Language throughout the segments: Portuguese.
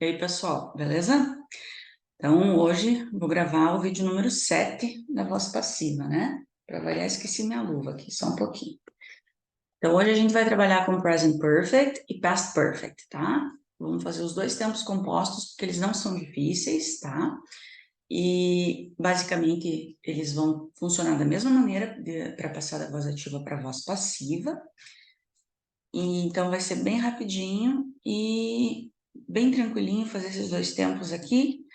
E aí, pessoal, beleza? Então, hoje vou gravar o vídeo número 7 da voz passiva, né? Para variar, esqueci minha luva aqui, só um pouquinho. Então, hoje a gente vai trabalhar com Present Perfect e Past Perfect, tá? Vamos fazer os dois tempos compostos, porque eles não são difíceis, tá? E, basicamente, eles vão funcionar da mesma maneira para passar da voz ativa para a voz passiva. E, então, vai ser bem rapidinho e bem tranquilinho fazer esses dois tempos aqui.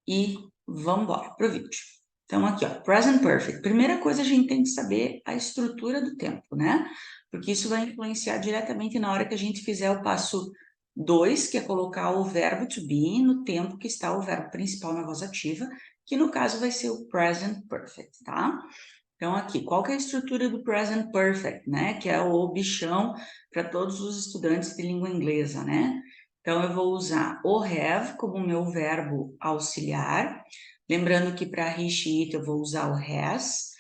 E vamos embora para o vídeo. Então, aqui, ó, Present Perfect. Primeira coisa, a gente tem que saber a estrutura do tempo, né? Porque isso vai influenciar diretamente na hora que a gente fizer o passo 2, que é colocar o verbo to be no tempo que está o verbo principal na voz ativa, que no caso vai ser o Present Perfect, tá? Então, aqui, qual que é a estrutura do Present Perfect, né? Que é o bichão para todos os estudantes de língua inglesa, né? Então, eu vou usar o have como meu verbo auxiliar. Lembrando que para he, she, it, eu vou usar o has.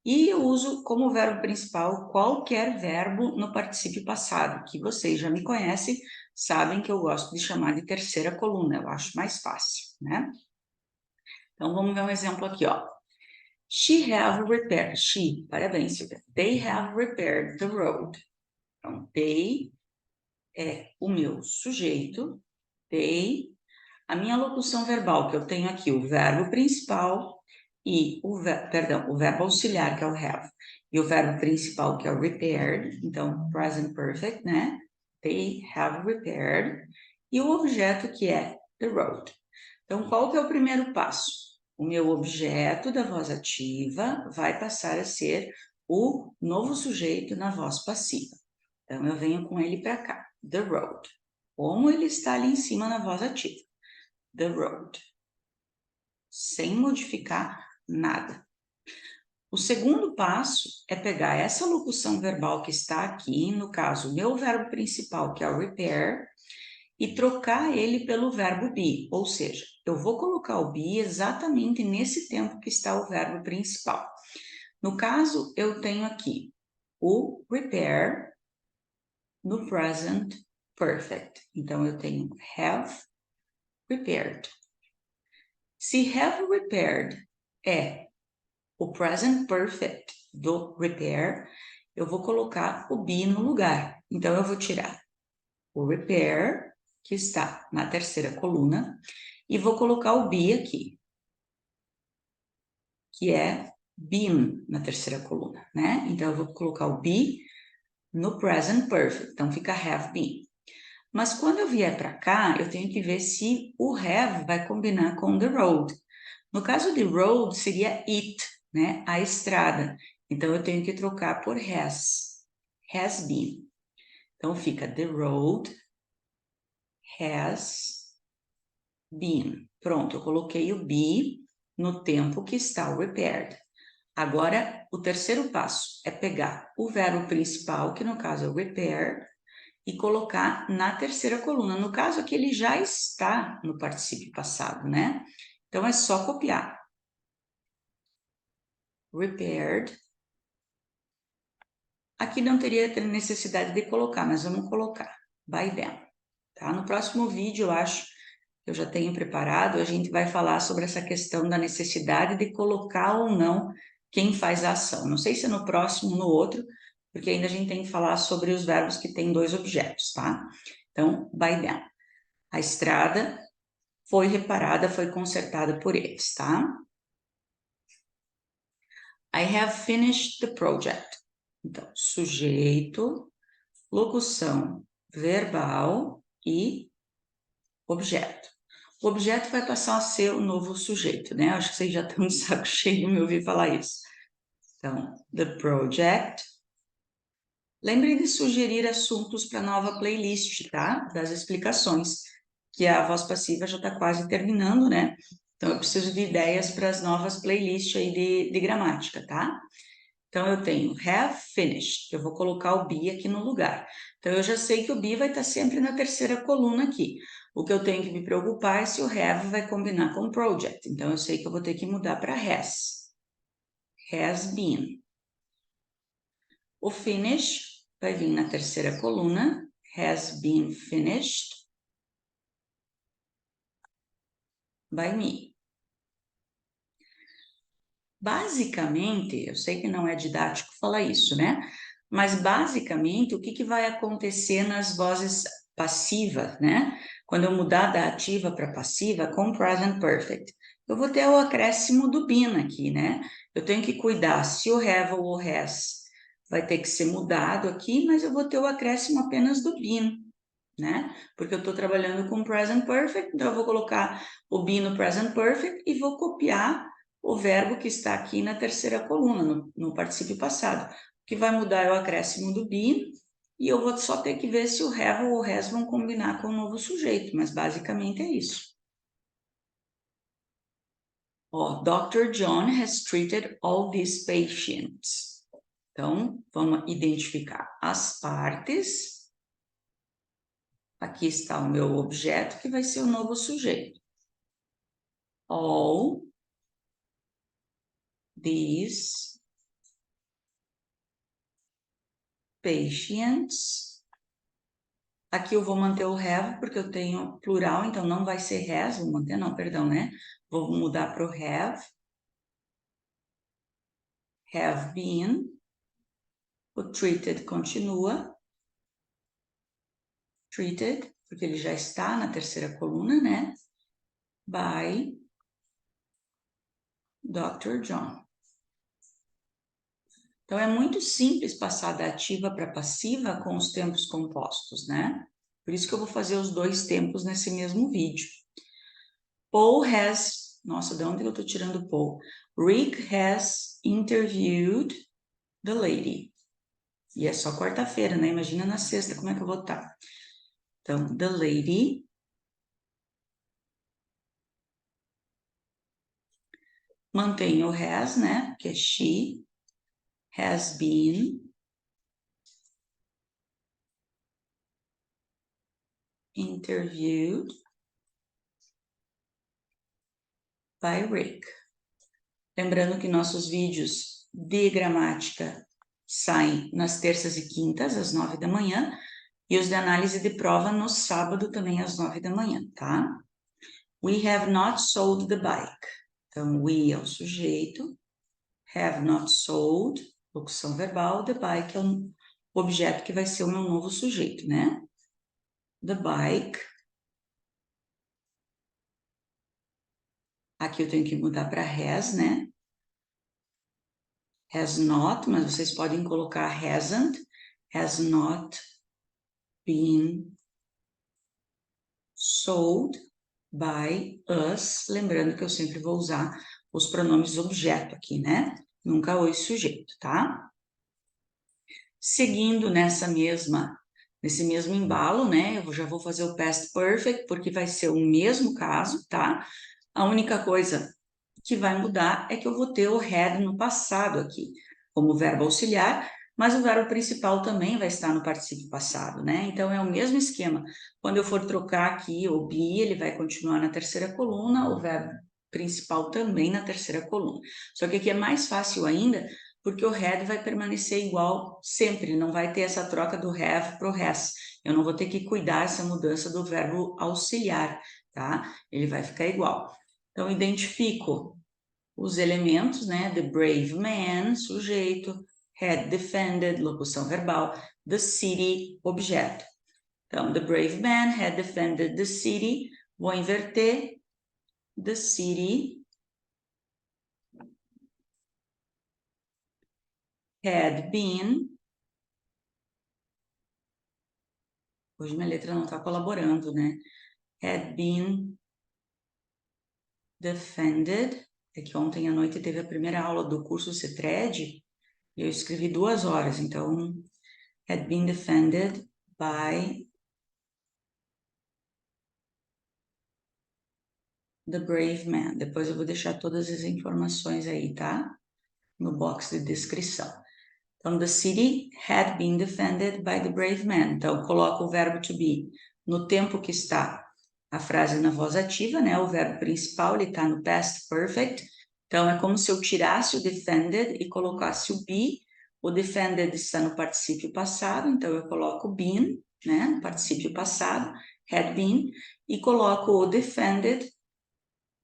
E eu uso como verbo principal qualquer verbo no particípio passado, que vocês já me conhecem, sabem que eu gosto de chamar de terceira coluna, eu acho mais fácil, né? Então, vamos ver um exemplo aqui, ó. She have repaired. She, parabéns, Silvia. They have repaired the road. Então, they é o meu sujeito. They, a minha locução verbal, que eu tenho aqui, o verbo principal e o verbo auxiliar, que é o have, e o verbo principal, que é o repaired. Então, present perfect, né? They have repaired. E o objeto, que é the road. Então, qual que é o primeiro passo? O meu objeto da voz ativa vai passar a ser o novo sujeito na voz passiva. Então, eu venho com ele para cá, the road. Como ele está ali em cima na voz ativa, the road. Sem modificar nada. O segundo passo é pegar essa locução verbal que está aqui, no caso, o meu verbo principal, que é o repair, e trocar ele pelo verbo be, ou seja, eu vou colocar o be exatamente nesse tempo que está o verbo principal. No caso, eu tenho aqui o repair no present perfect. Então, eu tenho have repaired. Se have repaired é o present perfect do repair, eu vou colocar o be no lugar. Então, eu vou tirar o repair, que está na terceira coluna, e vou colocar o be aqui, que é been na terceira coluna, né? Então, eu vou colocar o be no present perfect, então fica have been. Mas quando eu vier para cá, eu tenho que ver se o have vai combinar com the road. No caso de road, seria it, né? A estrada. Então, eu tenho que trocar por has been. Então, fica the road has been. Pronto, eu coloquei o be no tempo que está o repaired. Agora, o terceiro passo é pegar o verbo principal, que no caso é o repair, e colocar na terceira coluna. No caso aqui, ele já está no particípio passado, né? Então, é só copiar. Repaired. Aqui não teria necessidade de colocar, mas vamos colocar. By them. Tá? No próximo vídeo, eu acho que eu já tenho preparado, a gente vai falar sobre essa questão da necessidade de colocar ou não quem faz a ação. Não sei se é no próximo ou no outro, porque ainda a gente tem que falar sobre os verbos que têm dois objetos, tá? Então, by them. A estrada foi reparada, foi consertada por eles, tá? I have finished the project. Então, sujeito, locução verbal e objeto. O objeto vai passar a ser o novo sujeito, né? Acho que vocês já estão de saco cheio de me ouvir falar isso. Então, the project. Lembrem de sugerir assuntos para a nova playlist, tá? Das explicações, que a voz passiva já está quase terminando, né? Então, eu preciso de ideias para as novas playlists aí de gramática, tá? Então, eu tenho have finished. Eu vou colocar o be aqui no lugar. Então, eu já sei que o be vai estar sempre na terceira coluna aqui. O que eu tenho que me preocupar é se o have vai combinar com project. Então, eu sei que eu vou ter que mudar para has. Has been. O finish vai vir na terceira coluna. Has been finished. by me. Basicamente, eu sei que não é didático falar isso, né? Mas basicamente, o que vai acontecer nas vozes passivas, né? Quando eu mudar da ativa para passiva com present perfect, eu vou ter o acréscimo do been aqui, né? Eu tenho que cuidar se o have ou o has vai ter que ser mudado aqui, mas eu vou ter o acréscimo apenas do been, né? Porque eu estou trabalhando com present perfect, então eu vou colocar o be no present perfect e vou copiar o verbo que está aqui na terceira coluna, no particípio passado. O que vai mudar é o acréscimo do be, e eu vou só ter que ver se o have ou o has vão combinar com o novo sujeito, mas basicamente é isso. Ó, Dr. John has treated all these patients. Então, vamos identificar as partes. Aqui está o meu objeto, que vai ser o novo sujeito. All these patients. Aqui eu vou manter o have, porque eu tenho plural, então não vai ser has, vou manter, não, perdão, né? Vou mudar para o have been. O treated continua. Treated, porque ele já está na terceira coluna, né? By Dr. John. Então, é muito simples passar da ativa para passiva com os tempos compostos, né? Por isso que eu vou fazer os dois tempos nesse mesmo vídeo. Paul has... Nossa, de onde eu estou tirando Paul? Rick has interviewed the lady. E é só quarta-feira, né? Imagina na sexta como é que eu vou estar. Então, the lady... Mantém o has, né? Que é she has been interviewed by Rick. Lembrando que nossos vídeos de gramática saem nas terças e quintas, às 9 da manhã, e os de análise de prova no sábado também às 9 da manhã, tá? We have not sold the bike. Então, we é o sujeito, have not sold, locução verbal, the bike é o objeto que vai ser o meu novo sujeito, né? The bike. Aqui eu tenho que mudar para has, né? Has not, mas vocês podem colocar hasn't, has not been sold by us. Lembrando que eu sempre vou usar os pronomes objeto aqui, né? Nunca o sujeito, tá? Seguindo nesse mesmo embalo, né? Eu já vou fazer o past perfect, porque vai ser o mesmo caso, tá? A única coisa que vai mudar é que eu vou ter o had no passado aqui, como verbo auxiliar, mas o verbo principal também vai estar no particípio passado, né? Então, é o mesmo esquema. Quando eu for trocar aqui o be, ele vai continuar na terceira coluna, o verbo principal também na terceira coluna. Só que aqui é mais fácil ainda, porque o had vai permanecer igual sempre, não vai ter essa troca do have para o has. Eu não vou ter que cuidar essa mudança do verbo auxiliar, tá? Ele vai ficar igual. Então, identifico os elementos, né? The brave man, sujeito, had defended, locução verbal, the city, objeto. Então, the brave man had defended the city, vou inverter, the city had been, hoje minha letra não está colaborando, né? Had been defended, é que ontem à noite teve a primeira aula do curso CETRED, e eu escrevi 2 horas, então, had been defended by the brave man. Depois eu vou deixar todas as informações aí, tá? No box de descrição. Então, the city had been defended by the brave man. Então, eu coloco o verbo to be no tempo que está a frase na voz ativa, né? O verbo principal, ele está no past perfect. Então, é como se eu tirasse o defended e colocasse o be. O defended está no particípio passado, então eu coloco been, né? No particípio passado, had been, e coloco o defended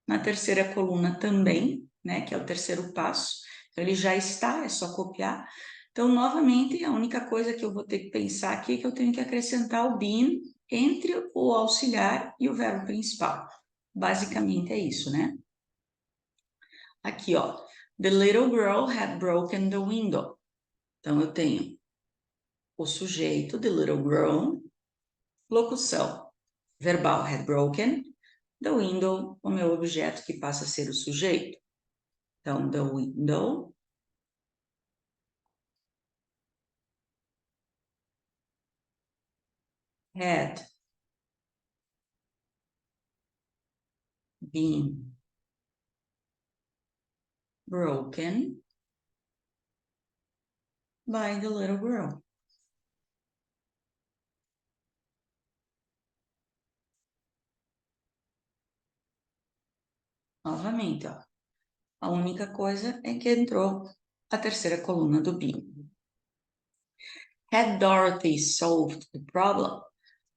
na terceira coluna também, né, que é o terceiro passo. Então, ele já está, é só copiar. Então, novamente, a única coisa que eu vou ter que pensar aqui é que eu tenho que acrescentar o been entre o auxiliar e o verbo principal. Basicamente é isso, né? Aqui, ó. The little girl had broken the window. Então, eu tenho o sujeito, the little girl, locução, verbal had broken, the window, o meu objeto que passa a ser o sujeito. Então, the window had been broken by the little girl. Novamente, ó. A única coisa é que entrou a terceira coluna do been. Had Dorothy solved the problem?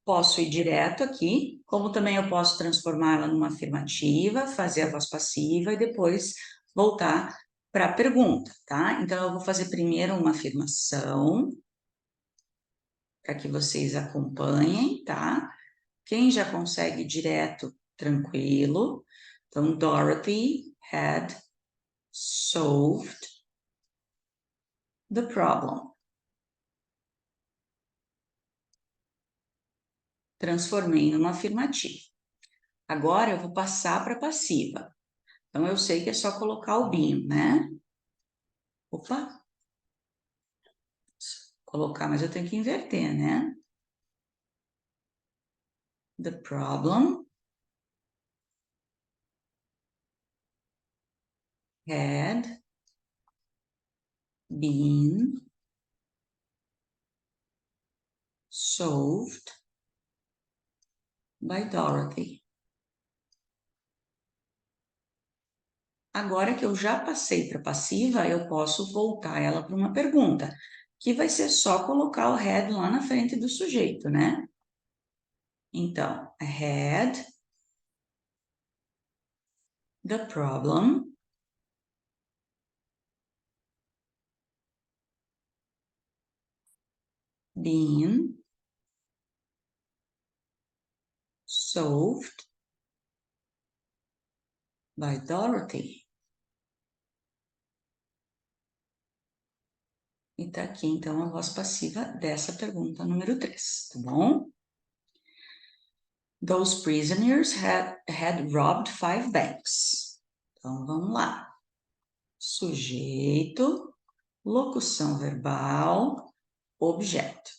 Posso ir direto aqui, como também eu posso transformá-la numa afirmativa, fazer a voz passiva e depois voltar para a pergunta, tá? Então, eu vou fazer primeiro uma afirmação, para que vocês acompanhem, tá? Quem já consegue direto, tranquilo. Então, Dorothy had solved the problem. Transformei numa afirmativa. Agora eu vou passar para passiva. Então, eu sei que é só colocar o been, né? Opa! Colocar, mas eu tenho que inverter, né? The problem had been solved by Dorothy. Agora que eu já passei para passiva, eu posso voltar ela para uma pergunta, que vai ser só colocar o had lá na frente do sujeito, né? Então, had the problem been solved by Dorothy? E tá aqui, então, a voz passiva dessa pergunta número 3, tá bom? Those prisoners had robbed 5 banks. Então, vamos lá. Sujeito, locução verbal, objeto.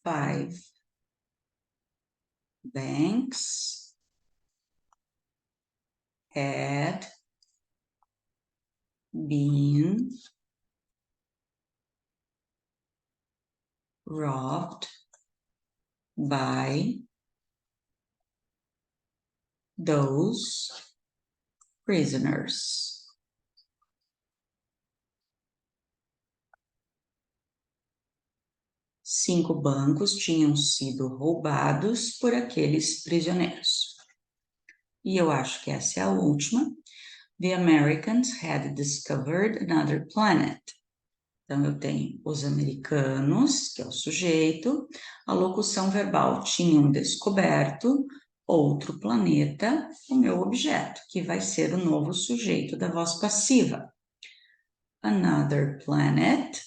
5 banks had been robbed by those prisoners. Cinco bancos tinham sido roubados por aqueles prisioneiros. E eu acho que essa é a última. The Americans had discovered another planet. Então, eu tenho os americanos, que é o sujeito, a locução verbal tinham descoberto outro planeta, o meu objeto, que vai ser o novo sujeito da voz passiva. Another planet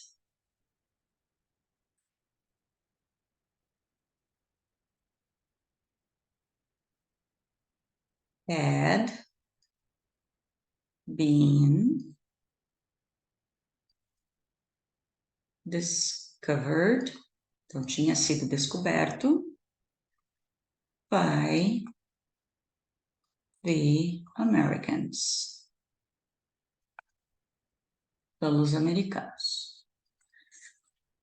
had been discovered, então tinha sido descoberto by the Americans, pelos americanos.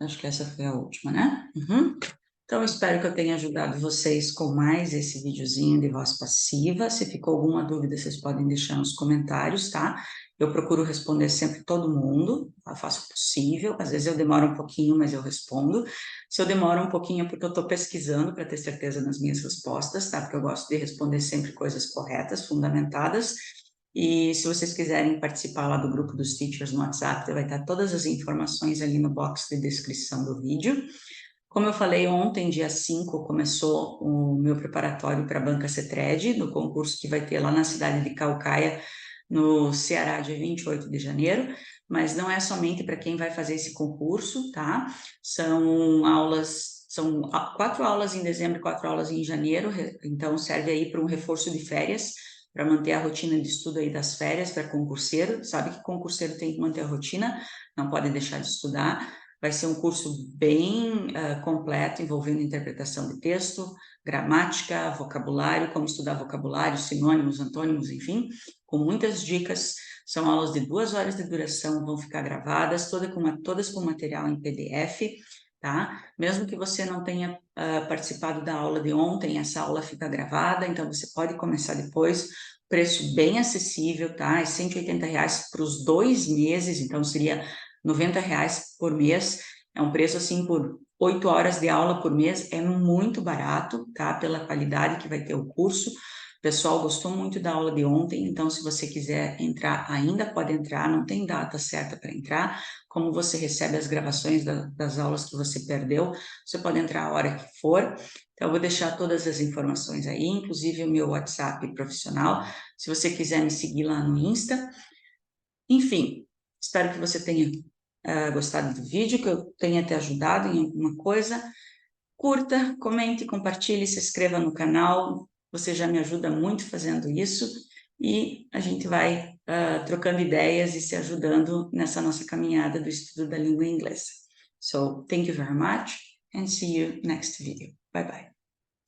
Acho que essa foi a última, né? Uhum. Então, espero que eu tenha ajudado vocês com mais esse videozinho de voz passiva. Se ficou alguma dúvida, vocês podem deixar nos comentários, tá? Eu procuro responder sempre todo mundo, tá? Faço o possível. Às vezes eu demoro um pouquinho, mas eu respondo. Se eu demoro um pouquinho é porque eu estou pesquisando para ter certeza nas minhas respostas, tá? Porque eu gosto de responder sempre coisas corretas, fundamentadas. E se vocês quiserem participar lá do grupo dos teachers no WhatsApp, vai estar todas as informações ali no box de descrição do vídeo. Como eu falei ontem, dia 5, começou o meu preparatório para a Banca Cetred, no concurso que vai ter lá na cidade de Caucaia, no Ceará, dia 28 de janeiro, mas não é somente para quem vai fazer esse concurso, tá? São 4 aulas em dezembro e 4 aulas em janeiro, então serve aí para um reforço de férias, para manter a rotina de estudo aí das férias para concurseiro. Sabe que concurseiro tem que manter a rotina, não pode deixar de estudar. Vai ser um curso bem completo, envolvendo interpretação de texto, gramática, vocabulário, como estudar vocabulário, sinônimos, antônimos, enfim, com muitas dicas. São aulas de 2 horas de duração, vão ficar gravadas, todas com material em PDF, tá? Mesmo que você não tenha participado da aula de ontem, essa aula fica gravada, então você pode começar depois. Preço bem acessível, tá? É R$180 para os 2 meses, então seria R$90 por mês. É um preço assim por 8 horas de aula por mês, é muito barato, tá? Pela qualidade que vai ter o curso. O pessoal gostou muito da aula de ontem, então se você quiser entrar, ainda pode entrar, não tem data certa para entrar. Como você recebe as gravações das aulas que você perdeu, você pode entrar a hora que for. Então, eu vou deixar todas as informações aí, inclusive o meu WhatsApp profissional, se você quiser me seguir lá no Insta. Enfim, espero que você tenha gostado do vídeo, que eu tenha te ajudado em alguma coisa. Curta, comente, compartilhe, se inscreva no canal, você já me ajuda muito fazendo isso, e a gente vai trocando ideias e se ajudando nessa nossa caminhada do estudo da língua inglesa. So, thank you very much and see you next video. Bye bye.